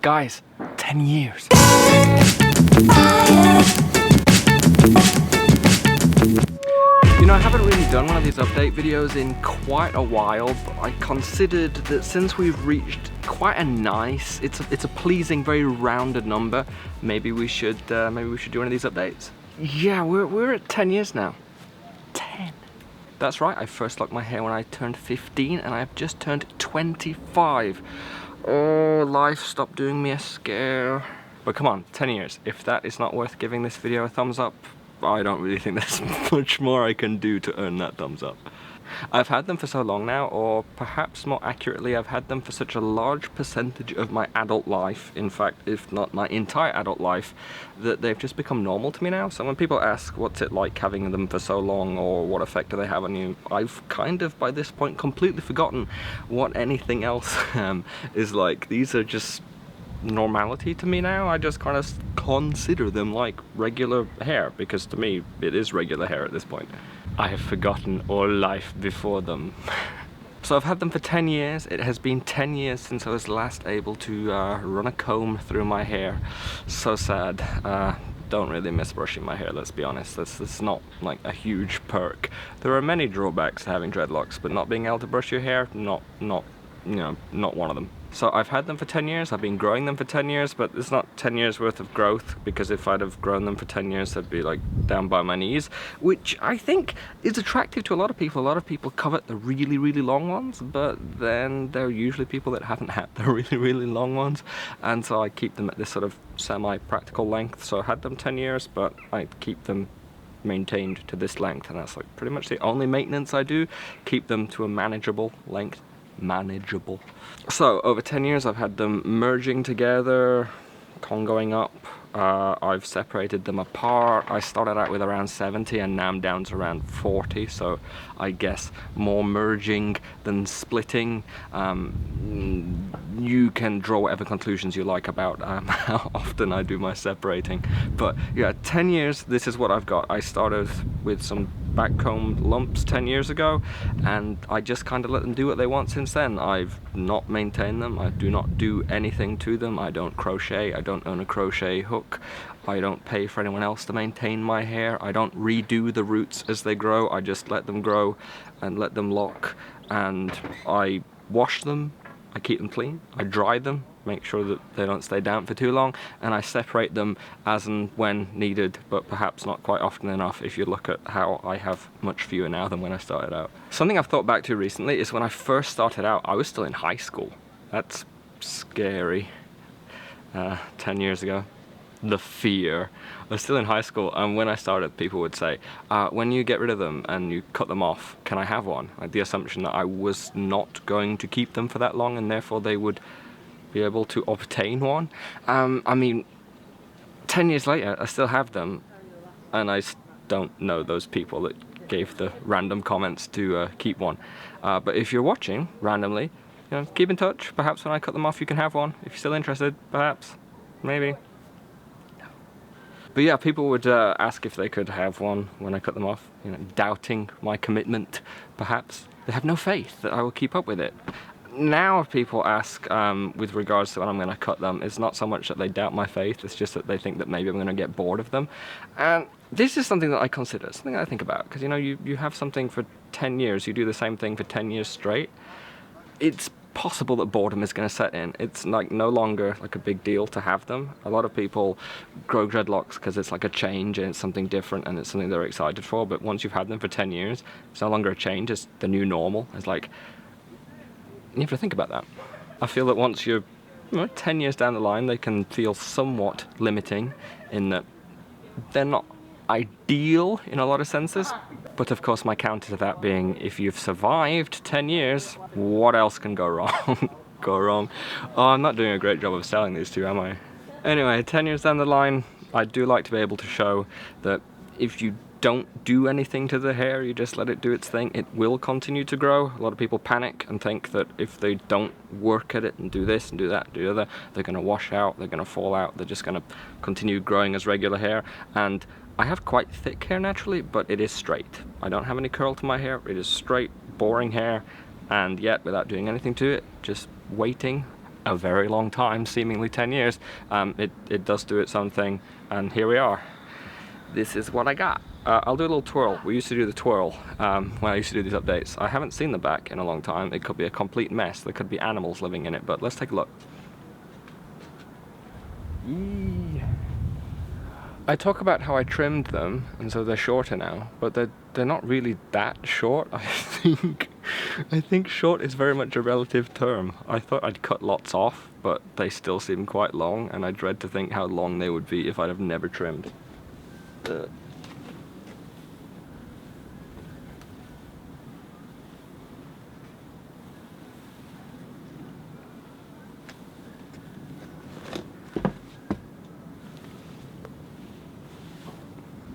Guys, 10 years. You know, I haven't really done one of these update videos in quite a while, but I considered that since we've reached quite a nice, it's a pleasing, very rounded number, maybe we should do one of these updates. Yeah, we're at 10 years now. 10. That's right, I first locked my hair when I turned 15 and I've just turned 25. Oh, life stopped doing me a scare. But come on, 10 years. If that is not worth giving this video a thumbs up, I don't really think there's much more I can do to earn that thumbs up. I've had them for so long now, or perhaps more accurately, I've had them for such a large percentage of my adult life, in fact, if not my entire adult life, that they've just become normal to me now. So when people ask what's it like having them for so long, or what effect do they have on you, I've kind of, by this point, completely forgotten what anything else is like. These are just normality to me now. I just kind of consider them like regular hair, because to me it is regular hair at this point. I have forgotten all life before them. So I've had them for 10 years. It has been 10 years since I was last able to run a comb through my hair. So sad. Don't really miss brushing my hair, let's be honest. That's not like a huge perk. There are many drawbacks to having dreadlocks, but not being able to brush your hair, not one of them. So I've had them for 10 years, I've been growing them for 10 years, but it's not 10 years worth of growth, because if I'd have grown them for 10 years, they'd be like down by my knees, which I think is attractive to a lot of people. A lot of people covet the really, really long ones, but then there are usually people that haven't had the really, really long ones, and so I keep them at this sort of semi-practical length. So I had them 10 years, but I keep them maintained to this length, and that's like pretty much the only maintenance I do. Keep them to a manageable length. Manageable. So over 10 years I've had them merging together, congoing up. I've separated them apart. I started out with around 70 and now I'm down to around 40, so I guess more merging than splitting. You can draw whatever conclusions you like about how often I do my separating, but yeah, 10 years, this is what I've got. I started with some backcombed lumps 10 years ago, and I just kind of let them do what they want since then. I've not maintained them. I do not do anything to them. I don't crochet. I don't own a crochet hook. I don't pay for anyone else to maintain my hair. I don't redo the roots as they grow. I just let them grow and let them lock, and I wash them. I keep them clean. I dry them, make sure that they don't stay damp for too long, and I separate them as and when needed, but perhaps not quite often enough if you look at how I have much fewer now than when I started out. Something I've thought back to recently is when I first started out, I was still in high school. That's scary. 10 years ago. The fear. I was still in high school, and when I started, people would say, when you get rid of them and you cut them off, can I have one? Like the assumption that I was not going to keep them for that long, and therefore they would be able to obtain one. I mean, 10 years later, I still have them, and I don't know those people that gave the random comments to keep one. But if you're watching randomly, you know, keep in touch. Perhaps when I cut them off, you can have one. If you're still interested, perhaps, maybe. But yeah, people would ask if they could have one when I cut them off, you know, doubting my commitment, perhaps. They have no faith that I will keep up with it. Now if people ask with regards to when I'm going to cut them, it's not so much that they doubt my faith, it's just that they think that maybe I'm going to get bored of them. And this is something that I consider, something I think about, because you know, you have something for 10 years, you do the same thing for 10 years straight. It's possible that boredom is going to set in. It's like no longer like a big deal to have them. A lot of people grow dreadlocks because it's like a change and it's something different and it's something they're excited for, but once you've had them for 10 years, it's no longer a change, it's the new normal. It's like, you have to think about that. I feel that once you're 10 years down the line, they can feel somewhat limiting in that they're not ideal in a lot of senses. But of course my counter to that being, if you've survived 10 years, what else can go wrong? Go wrong. Oh, I'm not doing a great job of selling these two, am I? Anyway, 10 years down the line, I do like to be able to show that if you don't do anything to the hair, you just let it do its thing, it will continue to grow. A lot of people panic and think that if they don't work at it and do this and do that and do the other, they're going to wash out, they're going to fall out, they're just going to continue growing as regular hair. And I have quite thick hair naturally, but it is straight. I don't have any curl to my hair, it is straight, boring hair, and yet without doing anything to it, just waiting a very long time, seemingly 10 years, it does do its own thing, and here we are. This is what I got. I'll do a little twirl. We used to do the twirl when I used to do these updates. I haven't seen the back in a long time. It could be a complete mess. There could be animals living in it, but let's take a look. Eee. I talk about how I trimmed them, and so they're shorter now, but they're not really that short. I think short is very much a relative term. I thought I'd cut lots off, but they still seem quite long, and I dread to think how long they would be if I'd have never trimmed.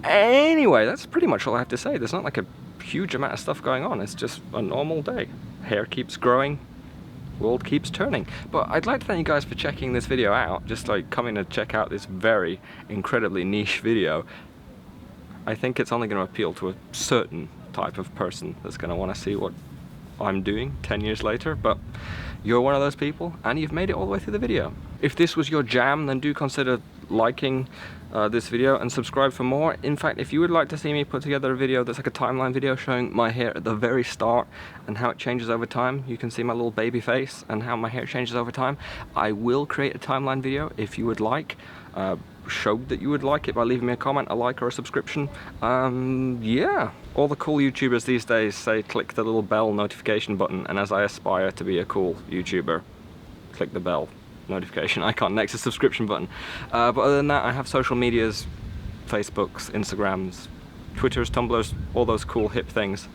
Anyway, that's pretty much all I have to say. There's not like a huge amount of stuff going on. It's just a normal day. Hair keeps growing, world keeps turning. But I'd like to thank you guys for checking this video out, just like coming to check out this very incredibly niche video. I think it's only going to appeal to a certain type of person that's going to want to see what I'm doing 10 years later, but you're one of those people and you've made it all the way through the video. If this was your jam, then do consider liking this video and subscribe for more. In fact, if you would like to see me put together a video that's like a timeline video showing my hair at the very start and how it changes over time, you can see my little baby face and how my hair changes over time, I will create a timeline video if you would like. Show that you would like it by leaving me a comment, a like, or a subscription. Yeah. All the cool YouTubers these days say click the little bell notification button, and as I aspire to be a cool YouTuber, click the bell notification icon next to the subscription button. But other than that, I have social medias, Facebooks, Instagrams, Twitters, Tumblrs, all those cool hip things.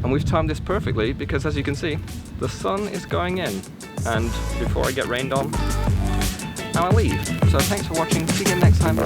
And we've timed this perfectly because, as you can see, the sun is going in, and before I get rained on, I'll leave. So thanks for watching, see you again next time.